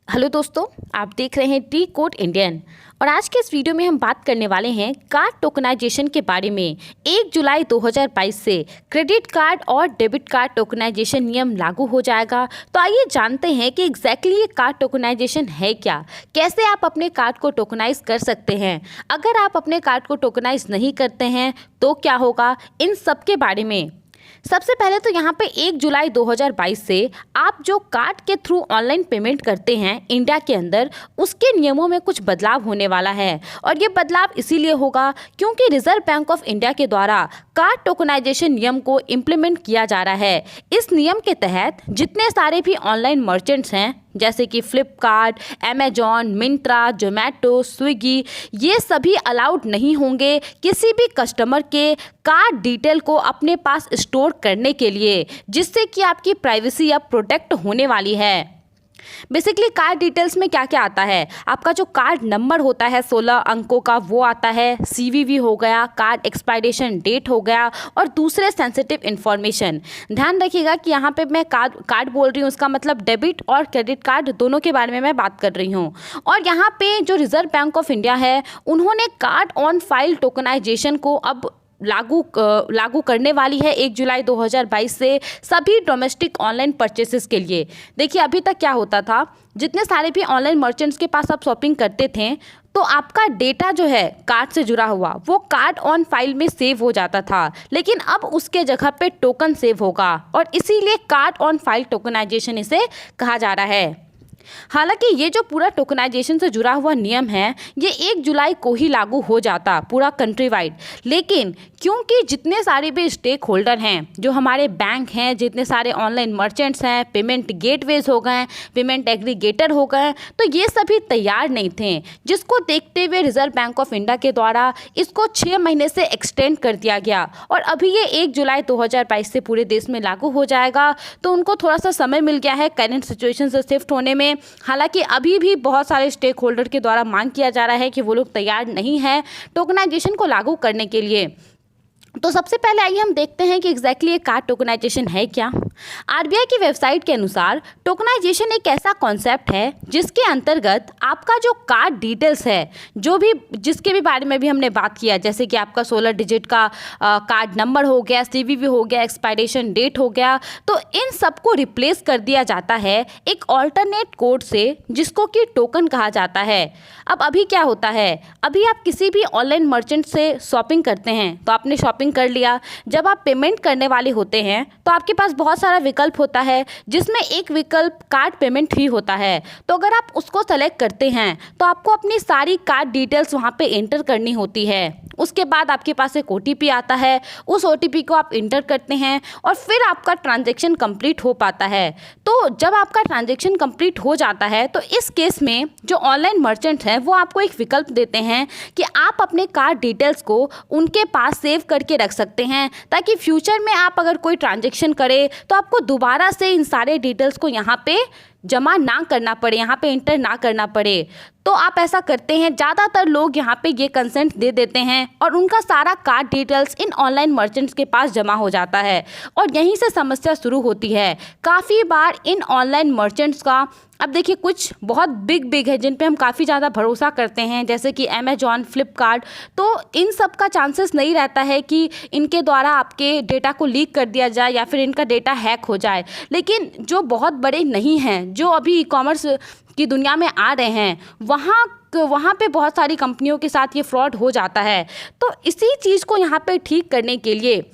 Hello दोस्तों, आप देख रहे हैं टी कोड इंडियन। और आज के इस वीडियो में हम बात करने वाले हैं कार्ड टोकनाइजेशन के बारे में। 1 जुलाई 2022 से क्रेडिट कार्ड और डेबिट कार्ड टोकनाइजेशन नियम लागू हो जाएगा। तो आइए जानते हैं कि एग्जैक्टली ये कार्ड टोकनाइजेशन है क्या, कैसे आप अपने कार्ड को टोकनाइज कर सकते हैं, अगर आप अपने कार्ड को टोकनाइज नहीं करते हैं तो क्या होगा, इन सब के बारे में। सबसे पहले तो यहाँ पे 1 जुलाई 2022 से आप जो कार्ड के थ्रू ऑनलाइन पेमेंट करते हैं इंडिया के अंदर, उसके नियमों में कुछ बदलाव होने वाला है। और ये बदलाव इसीलिए होगा क्योंकि रिजर्व बैंक ऑफ इंडिया के द्वारा कार्ड टोकनाइजेशन नियम को इम्प्लीमेंट किया जा रहा है। इस नियम के तहत जितने सारे भी ऑनलाइन मर्चेंट्स हैं जैसे कि फ्लिपकार्ट, अमेजॉन, मिंत्रा, जोमेटो, स्विगी, ये सभी अलाउड नहीं होंगे किसी भी कस्टमर के कार्ड डिटेल को अपने पास स्टोर करने के लिए, जिससे कि आपकी प्राइवेसी अब प्रोटेक्ट होने वाली है। बेसिकली कार्ड डिटेल्स में क्या क्या आता है, आपका जो कार्ड नंबर होता है 16 अंकों का वो आता है, सीवीवी हो गया, कार्ड एक्सपायरेशन डेट हो गया और दूसरे सेंसिटिव इन्फॉर्मेशन। ध्यान रखिएगा कि यहाँ पे मैं कार्ड बोल रही हूँ, उसका मतलब डेबिट और क्रेडिट कार्ड दोनों के बारे में मैं बात कर रही हूँ। और यहाँ पे जो रिजर्व बैंक ऑफ इंडिया है उन्होंने कार्ड ऑन फाइल टोकनाइजेशन को अब लागू करने वाली है 1 जुलाई 2022 से सभी डोमेस्टिक ऑनलाइन परचेसेस के लिए। देखिए अभी तक क्या होता था, जितने सारे भी ऑनलाइन मर्चेंट्स के पास आप शॉपिंग करते थे तो आपका डेटा जो है कार्ड से जुड़ा हुआ वो कार्ड ऑन फाइल में सेव हो जाता था, लेकिन अब उसके जगह पे टोकन सेव होगा और इसीलिए कार्ड ऑन फाइल टोकनाइजेशन इसे कहा जा रहा है। हालांकि ये जो पूरा टोकनाइजेशन से जुड़ा हुआ नियम है ये 1 जुलाई को ही लागू हो जाता पूरा कंट्री वाइड, लेकिन क्योंकि जितने सारे भी स्टेक होल्डर हैं, जो हमारे बैंक हैं, जितने सारे ऑनलाइन मर्चेंट्स हैं, पेमेंट गेटवेज हो गए, पेमेंट एग्रीगेटर हो गए, तो ये सभी तैयार नहीं थे, जिसको देखते हुए रिजर्व बैंक ऑफ इंडिया के द्वारा इसको 6 महीने से एक्सटेंड कर दिया गया और अभी ये 1 जुलाई 2022 से पूरे देश में लागू हो जाएगा। तो उनको थोड़ा सा समय मिल गया है करंट सिचुएशन से शिफ्ट होने में। हालांकि अभी भी बहुत सारे स्टेक होल्डर के द्वारा मांग किया जा रहा है कि वो लोग तैयार नहीं है टोकनाइजेशन को लागू करने के लिए। तो सबसे पहले आइए हम देखते हैं कि एग्जैक्टली ये कार्ड टोकनाइजेशन है क्या। आरबीआई की वेबसाइट के अनुसार टोकनाइजेशन एक ऐसा कॉन्सेप्ट है जिसके अंतर्गत आपका जो कार्ड डिटेल्स है, जो भी जिसके भी बारे में भी हमने बात किया, जैसे कि आपका 16 डिजिट का कार्ड नंबर हो गया, सीवीवी हो गया, एक्सपायरेशन डेट हो गया, तो इन सबको रिप्लेस कर दिया जाता है एक ऑल्टरनेट कोड से जिसको कि टोकन कहा जाता है। अब अभी क्या होता है, अभी आप किसी भी ऑनलाइन मर्चेंट से शॉपिंग करते हैं तो आपने शॉपिंग कर लिया, जब आप पेमेंट करने वाले होते हैं तो आपके पास बहुत सारा विकल्प होता है जिसमें एक विकल्प कार्ड पेमेंट ही होता है। तो अगर आप उसको सेलेक्ट करते हैं तो आपको अपनी सारी कार्ड डिटेल्स वहां पे एंटर करनी होती है। उसके बाद आपके पास एक ओटीपी आता है, उस ओटीपी को आप इंटर करते हैं और फिर आपका ट्रांजैक्शन कंप्लीट हो पाता है। तो जब आपका ट्रांजैक्शन कंप्लीट हो जाता है तो इस केस में जो ऑनलाइन मर्चेंट हैं वो आपको एक विकल्प देते हैं कि आप अपने कार्ड डिटेल्स को उनके पास सेव करके रख सकते हैं, ताकि फ्यूचर में आप अगर कोई ट्रांजैक्शन करें तो आपको दोबारा से इन सारे डिटेल्स को यहाँ पे जमा ना करना पड़े, यहाँ पे इंटर ना करना पड़े। तो आप ऐसा करते हैं, ज़्यादातर लोग यहाँ पे ये कंसेंट दे देते हैं और उनका सारा card details in online merchants के पास जमा हो जाता है और यहीं से समस्या शुरू होती है काफ़ी बार इन ऑनलाइन मर्चेंट्स का। अब देखिए कुछ बहुत बिग है जिन पे हम काफ़ी ज़्यादा भरोसा करते हैं, जैसे कि अमेजॉन, फ्लिपकार्ट, तो इन सब का चांसेस नहीं रहता है कि इनके द्वारा आपके डेटा को लीक कर दिया जाए या फिर इनका डेटा हैक हो जाए। लेकिन जो बहुत बड़े नहीं हैं, जो अभी ई कॉमर्स की दुनिया में आ रहे हैं, वहाँ पे बहुत सारी कंपनियों के साथ ये फ्रॉड हो जाता है। तो इसी चीज़ को यहाँ पे ठीक करने के लिए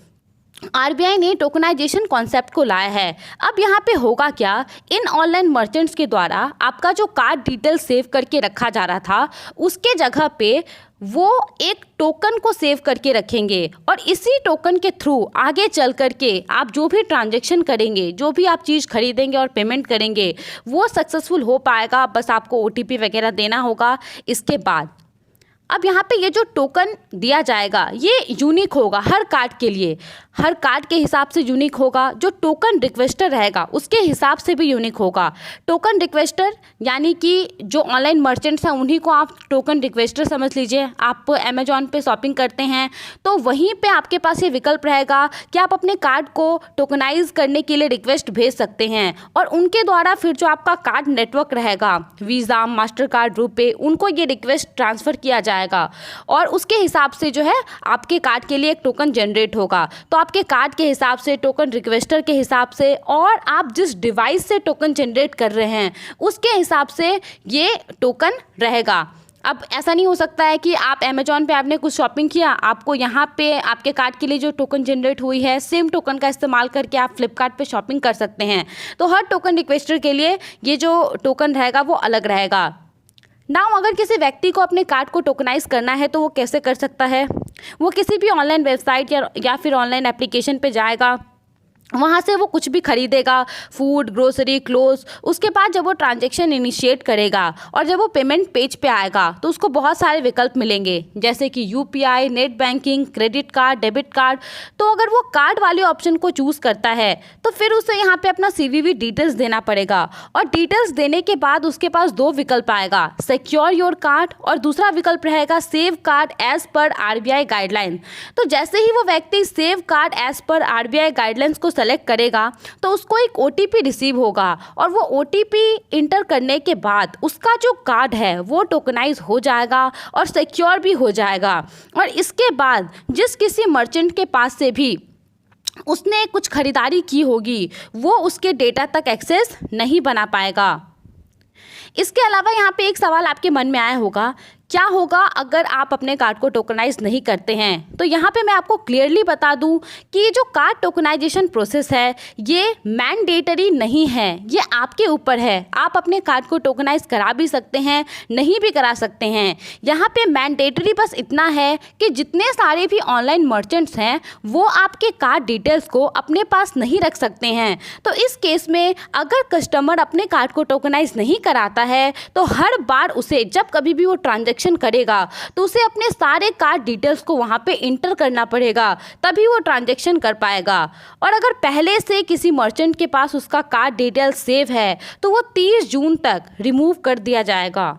आरबीआई ने टोकनाइजेशन कॉन्सेप्ट को लाया है। अब यहाँ पे होगा क्या, इन ऑनलाइन मर्चेंट्स के द्वारा आपका जो कार्ड डिटेल सेव करके रखा जा रहा था उसके जगह पे वो एक टोकन को सेव करके रखेंगे और इसी टोकन के थ्रू आगे चल करके आप जो भी ट्रांजैक्शन करेंगे, जो भी आप चीज़ खरीदेंगे और पेमेंट करेंगे वो सक्सेसफुल हो पाएगा। बस आपको ओटीपी वगैरह देना होगा। इसके बाद अब यहाँ पे ये जो टोकन दिया जाएगा ये यूनिक होगा हर कार्ड के लिए। हर कार्ड के हिसाब से यूनिक होगा, जो टोकन रिक्वेस्टर रहेगा उसके हिसाब से भी यूनिक होगा। टोकन रिक्वेस्टर यानी कि जो ऑनलाइन मर्चेंट्स हैं उन्हीं को आप टोकन रिक्वेस्टर समझ लीजिए। आप अमेजॉन पे शॉपिंग करते हैं तो वहीं पे आपके पास ये विकल्प रहेगा कि आप अपने कार्ड को टोकनाइज करने के लिए रिक्वेस्ट भेज सकते हैं और उनके द्वारा फिर जो आपका कार्ड नेटवर्क रहेगा, वीज़ा, मास्टर कार्ड, रुपे, उनको ये रिक्वेस्ट ट्रांसफ़र किया जाएगा और उसके हिसाब से जो है आपके कार्ड के लिए एक टोकन जनरेट होगा। तो आपके कार्ड के हिसाब से, टोकन रिक्वेस्टर के हिसाब से और आप जिस डिवाइस से टोकन जनरेट कर रहे हैं उसके हिसाब से ये टोकन रहेगा। अब ऐसा नहीं हो सकता है कि आप अमेजॉन पे आपने कुछ शॉपिंग किया, आपको यहाँ पे आपके कार्ड के लिए जो टोकन जनरेट हुई है सेम टोकन का इस्तेमाल करके आप फ्लिपकार्ट पे शॉपिंग कर सकते हैं। तो हर टोकन रिक्वेस्टर के लिए ये जो टोकन रहेगा वो अलग रहेगा। नाउ अगर किसी व्यक्ति को अपने कार्ड को टोकनाइज करना है तो वो कैसे कर सकता है? वो किसी भी ऑनलाइन वेबसाइट या फिर ऑनलाइन एप्लीकेशन पे जाएगा, वहाँ से वो कुछ भी खरीदेगा, फूड, ग्रोसरी, क्लोथ्स। उसके बाद जब वो ट्रांजैक्शन इनिशिएट करेगा और जब वो पेमेंट पेज पे आएगा तो उसको बहुत सारे विकल्प मिलेंगे जैसे कि UPI, net banking, credit card, debit card. तो अगर वो कार्ड वाले ऑप्शन को चूज़ करता है तो फिर उसे यहाँ पे अपना CVV डिटेल्स देना पड़ेगा और डिटेल्स देने के बाद उसके पास दो विकल्प आएगा, सिक्योर योर कार्ड और दूसरा विकल्प रहेगा save card as per RBI guideline. तो जैसे ही वो व्यक्ति save card as per RBI guidelines को सेलेक्ट करेगा तो उसको एक OTP रिसीव होगा और वो OTP इंटर करने के बाद उसका जो कार्ड है वो टोकनाइज हो जाएगा और सिक्योर भी हो जाएगा। और इसके बाद जिस किसी मर्चेंट के पास से भी उसने कुछ खरीदारी की होगी वो उसके डेटा तक एक्सेस नहीं बना पाएगा। इसके अलावा यहाँ पे एक सवाल आपके मन में आया होगा, क्या होगा अगर आप अपने कार्ड को टोकनाइज नहीं करते हैं? तो यहाँ पे मैं आपको क्लियरली बता दूँ कि ये जो कार्ड टोकनाइजेशन प्रोसेस है ये मैंडेटरी नहीं है, ये आपके ऊपर है। आप अपने कार्ड को टोकनाइज करा भी सकते हैं, नहीं भी करा सकते हैं। यहाँ पे मैंडेटरी बस इतना है कि जितने सारे भी ऑनलाइन मर्चेंट्स हैं वो आपके कार्ड डिटेल्स को अपने पास नहीं रख सकते हैं। तो इस केस में अगर कस्टमर अपने कार्ड को टोकनाइज नहीं कराता है तो हर बार उसे जब कभी भी वो ट्रांजैक्शन करेगा तो उसे अपने सारे कार्ड डिटेल्स को वहां पे इंटर करना पड़ेगा, तभी वो ट्रांजैक्शन कर पाएगा। और अगर पहले से किसी मर्चेंट के पास उसका कार्ड डिटेल्स सेव है तो वो 30 जून तक रिमूव कर दिया जाएगा।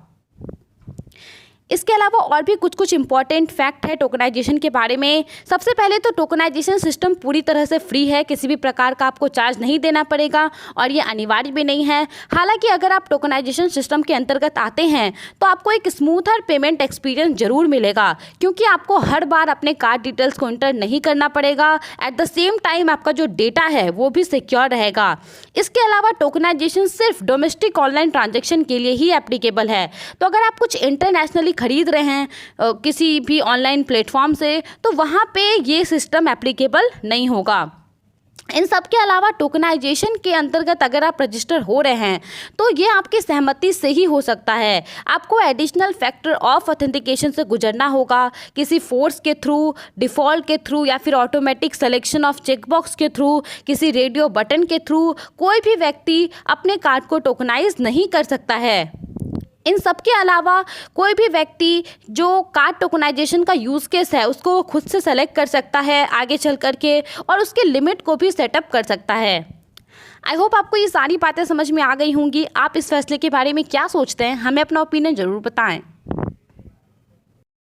इसके अलावा और भी कुछ इंपॉर्टेंट फैक्ट है टोकनाइजेशन के बारे में। सबसे पहले तो टोकनाइजेशन सिस्टम पूरी तरह से फ्री है, किसी भी प्रकार का आपको चार्ज नहीं देना पड़ेगा और ये अनिवार्य भी नहीं है। हालांकि अगर आप टोकनाइजेशन सिस्टम के अंतर्गत आते हैं तो आपको एक स्मूथर पेमेंट एक्सपीरियंस जरूर मिलेगा क्योंकि आपको हर बार अपने कार्ड डिटेल्स को इंटर नहीं करना पड़ेगा। एट द सेम टाइम आपका जो डेटा है वो भी सिक्योर रहेगा। इसके अलावा टोकनाइजेशन सिर्फ डोमेस्टिक ऑनलाइन ट्रांजेक्शन के लिए ही एप्लीकेबल है। तो अगर आप कुछ इंटरनेशनली खरीद रहे हैं किसी भी ऑनलाइन प्लेटफॉर्म से तो वहाँ पे ये सिस्टम एप्लीकेबल नहीं होगा। इन सब के अलावा टोकनाइजेशन के अंतर्गत अगर आप रजिस्टर हो रहे हैं तो ये आपकी सहमति से ही हो सकता है। आपको एडिशनल फैक्टर ऑफ ऑथेंटिकेशन से गुजरना होगा, किसी फोर्स के थ्रू, डिफ़ॉल्ट के थ्रू या फिर ऑटोमेटिक सिलेक्शन ऑफ चेकबॉक्स के थ्रू, किसी रेडियो बटन के थ्रू कोई भी व्यक्ति अपने कार्ड को टोकनाइज नहीं कर सकता है। इन सब के अलावा कोई भी व्यक्ति जो कार्ड टोकनाइजेशन का यूज़ केस है उसको खुद से सेलेक्ट कर सकता है आगे चल कर के और उसके लिमिट को भी सेटअप कर सकता है। आई होप आपको ये सारी बातें समझ में आ गई होंगी। आप इस फैसले के बारे में क्या सोचते हैं? हमें अपना ओपिनियन ज़रूर बताएं।